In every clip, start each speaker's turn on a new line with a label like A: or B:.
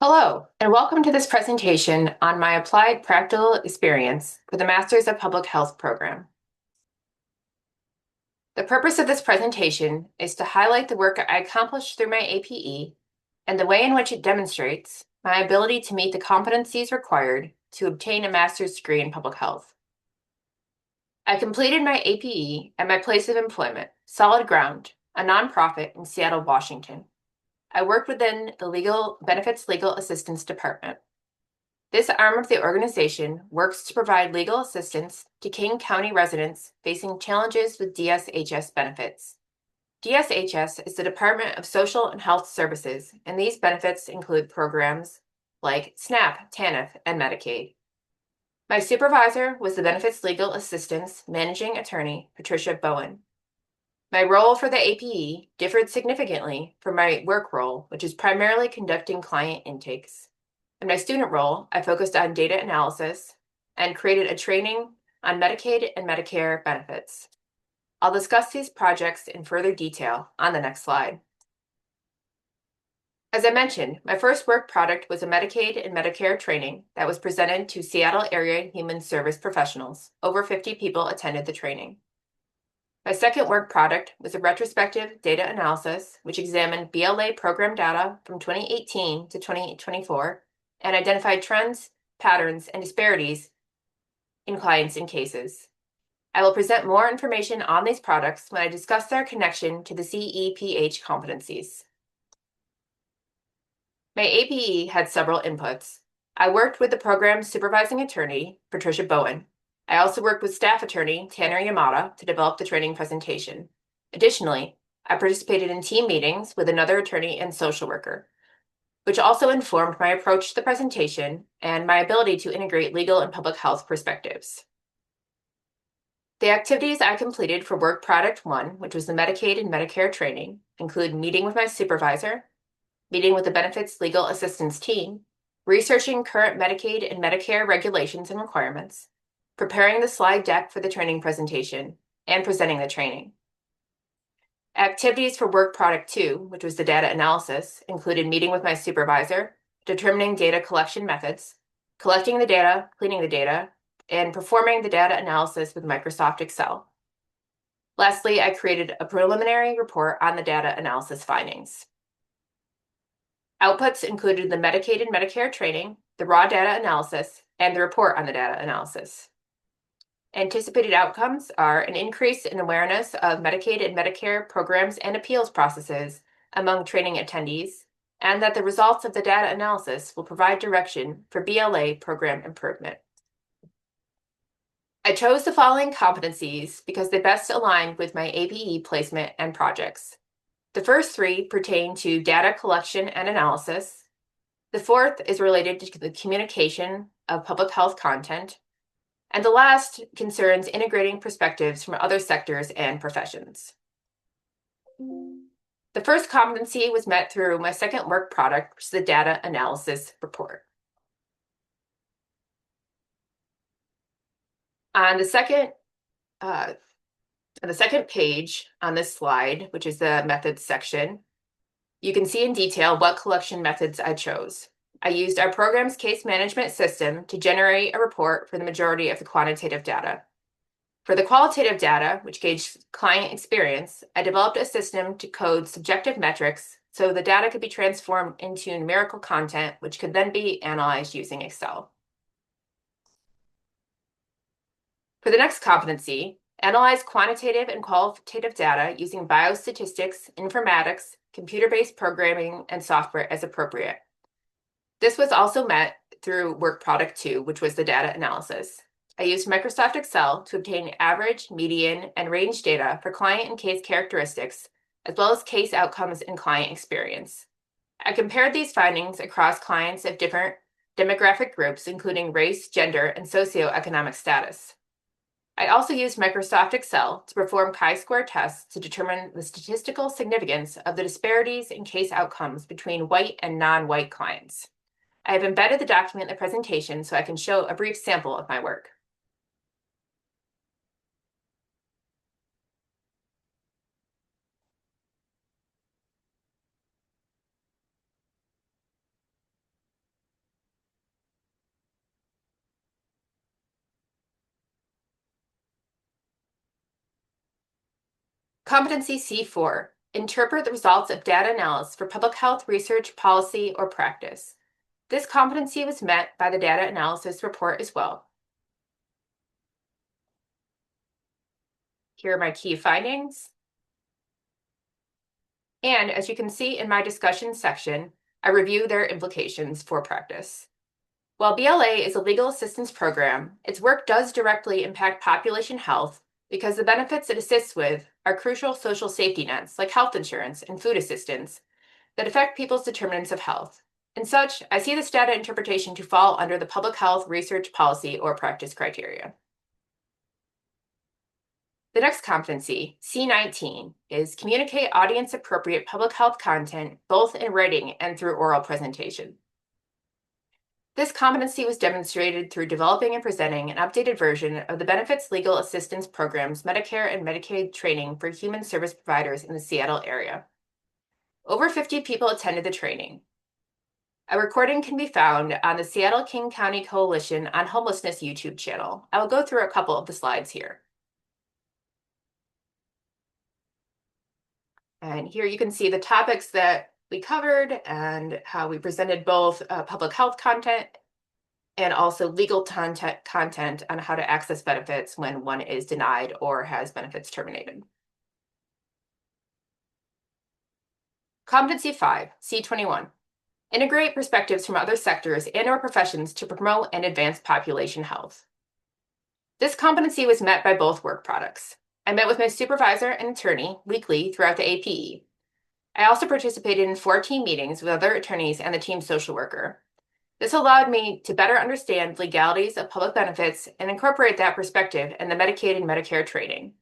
A: Hello, and welcome to this presentation on my applied practical experience for the Masters of Public Health program. The purpose of this presentation is to highlight the work I accomplished through my APE and the way in which it demonstrates my ability to meet the competencies required to obtain a master's degree in public health. I completed my APE at my place of employment, Solid Ground, a nonprofit in Seattle, Washington. I worked within the Legal Benefits Legal Assistance Department. This arm of the organization works to provide legal assistance to King County residents facing challenges with DSHS benefits. DSHS is the Department of Social and Health Services, and these benefits include programs like SNAP, TANF, and Medicaid. My supervisor was the Benefits Legal Assistance Managing Attorney, Patricia Bowen. My role for the APE differed significantly from my work role, which is primarily conducting client intakes. In my student role, I focused on data analysis and created a training on Medicaid and Medicare benefits. I'll discuss these projects in further detail on the next slide. As I mentioned, my first work product was a Medicaid and Medicare training that was presented to Seattle area human service professionals. Over 50 people attended the training. My second work product was a retrospective data analysis, which examined BLA program data from 2018 to 2024 and identified trends, patterns, and disparities in clients and cases. I will present more information on these products when I discuss their connection to the CEPH competencies. My APE had several inputs. I worked with the program's supervising attorney, Patricia Bowen. I also worked with staff attorney, Tanner Yamada, to develop the training presentation. Additionally, I participated in team meetings with another attorney and social worker, which also informed my approach to the presentation and my ability to integrate legal and public health perspectives. The activities I completed for work product 1, which was the Medicaid and Medicare training, include meeting with my supervisor, meeting with the benefits legal assistance team, researching current Medicaid and Medicare regulations and requirements, preparing the slide deck for the training presentation, and presenting the training. Activities for work product 2, which was the data analysis, included meeting with my supervisor, determining data collection methods, collecting the data, cleaning the data, and performing the data analysis with Microsoft Excel. Lastly, I created a preliminary report on the data analysis findings. Outputs included the Medicaid and Medicare training, the raw data analysis, and the report on the data analysis. Anticipated outcomes are an increase in awareness of Medicaid and Medicare programs and appeals processes among training attendees, and that the results of the data analysis will provide direction for BLA program improvement. I chose the following competencies because they best aligned with my APE placement and projects. The first 3 pertain to data collection and analysis. The fourth is related to the communication of public health content. And the last concerns integrating perspectives from other sectors and professions. The first competency was met through my second work product, which is the data analysis report. On the second page on this slide, which is the methods section, you can see in detail what collection methods I chose. I used our program's case management system to generate a report for the majority of the quantitative data. For the qualitative data, which gauged client experience, I developed a system to code subjective metrics so the data could be transformed into numerical content, which could then be analyzed using Excel. For the next competency, analyze quantitative and qualitative data using biostatistics, informatics, computer-based programming, and software as appropriate. This was also met through work product 2, which was the data analysis. I used Microsoft Excel to obtain average, median, and range data for client and case characteristics, as well as case outcomes and client experience. I compared these findings across clients of different demographic groups, including race, gender, and socioeconomic status. I also used Microsoft Excel to perform chi-square tests to determine the statistical significance of the disparities in case outcomes between white and non-white clients. I have embedded the document in the presentation so I can show a brief sample of my work. Competency C4, interpret the results of data analysis for public health research, policy, or practice. This competency was met by the data analysis report as well. Here are my key findings. And as you can see in my discussion section, I review their implications for practice. While BLA is a legal assistance program, its work does directly impact population health because the benefits it assists with are crucial social safety nets like health insurance and food assistance that affect people's determinants of health. And such, I see this data interpretation to fall under the public health research policy or practice criteria. The next competency, C19, is communicate audience-appropriate public health content both in writing and through oral presentation. This competency was demonstrated through developing and presenting an updated version of the Benefits Legal Assistance Program's Medicare and Medicaid training for human service providers in the Seattle area. Over 50 people attended the training. A recording can be found on the Seattle King County Coalition on Homelessness YouTube channel. I will go through a couple of the slides here. And here you can see the topics that we covered and how we presented both public health content and also legal content on how to access benefits when one is denied or has benefits terminated. Competency 5, C21. Integrate perspectives from other sectors and/or professions to promote and advance population health. This competency was met by both work products. I met with my supervisor and attorney weekly throughout the APE. I also participated in 4 team meetings with other attorneys and the team social worker. This allowed me to better understand legalities of public benefits and incorporate that perspective in the Medicaid and Medicare training.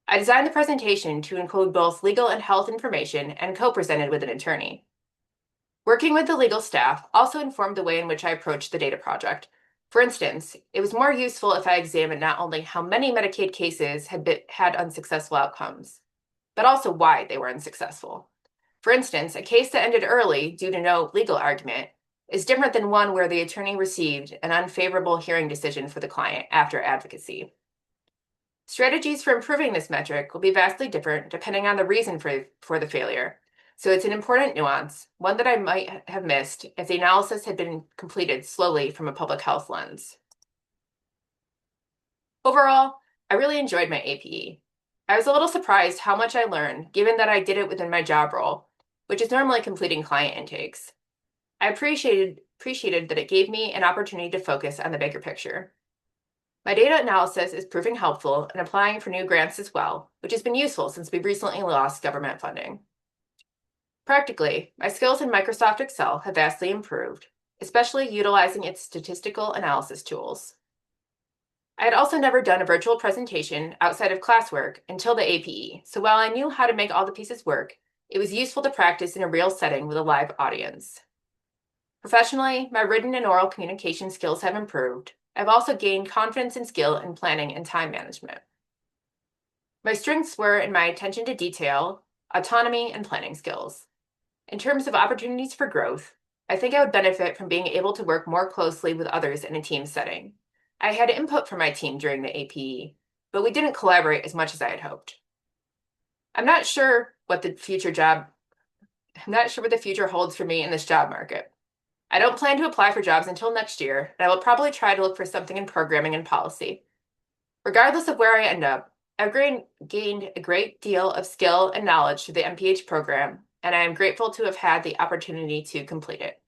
A: I designed the presentation to include both legal and health information and co-presented with an attorney. Working with the legal staff also informed the way in which I approached the data project. For instance, it was more useful if I examined not only how many Medicaid cases had unsuccessful outcomes, but also why they were unsuccessful. For instance, a case that ended early due to no legal argument is different than one where the attorney received an unfavorable hearing decision for the client after advocacy. Strategies for improving this metric will be vastly different depending on the reason for the failure. So it's an important nuance, one that I might have missed if the analysis had been completed slowly from a public health lens. Overall, I really enjoyed my APE. I was a little surprised how much I learned, given that I did it within my job role, which is normally completing client intakes. I appreciated that it gave me an opportunity to focus on the bigger picture. My data analysis is proving helpful in applying for new grants as well, which has been useful since we've recently lost government funding. Practically, my skills in Microsoft Excel have vastly improved, especially utilizing its statistical analysis tools. I had also never done a virtual presentation outside of classwork until the APE, so while I knew how to make all the pieces work, it was useful to practice in a real setting with a live audience. Professionally, my written and oral communication skills have improved. I've also gained confidence and skill in planning and time management. My strengths were in my attention to detail, autonomy, and planning skills. In terms of opportunities for growth, I think I would benefit from being able to work more closely with others in a team setting. I had input from my team during the APE, but we didn't collaborate as much as I had hoped. I'm not sure what the future holds for me in this job market. I don't plan to apply for jobs until next year, and I will probably try to look for something in programming and policy. Regardless of where I end up, I've gained a great deal of skill and knowledge through the MPH program, and I am grateful to have had the opportunity to complete it.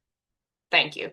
A: Thank you.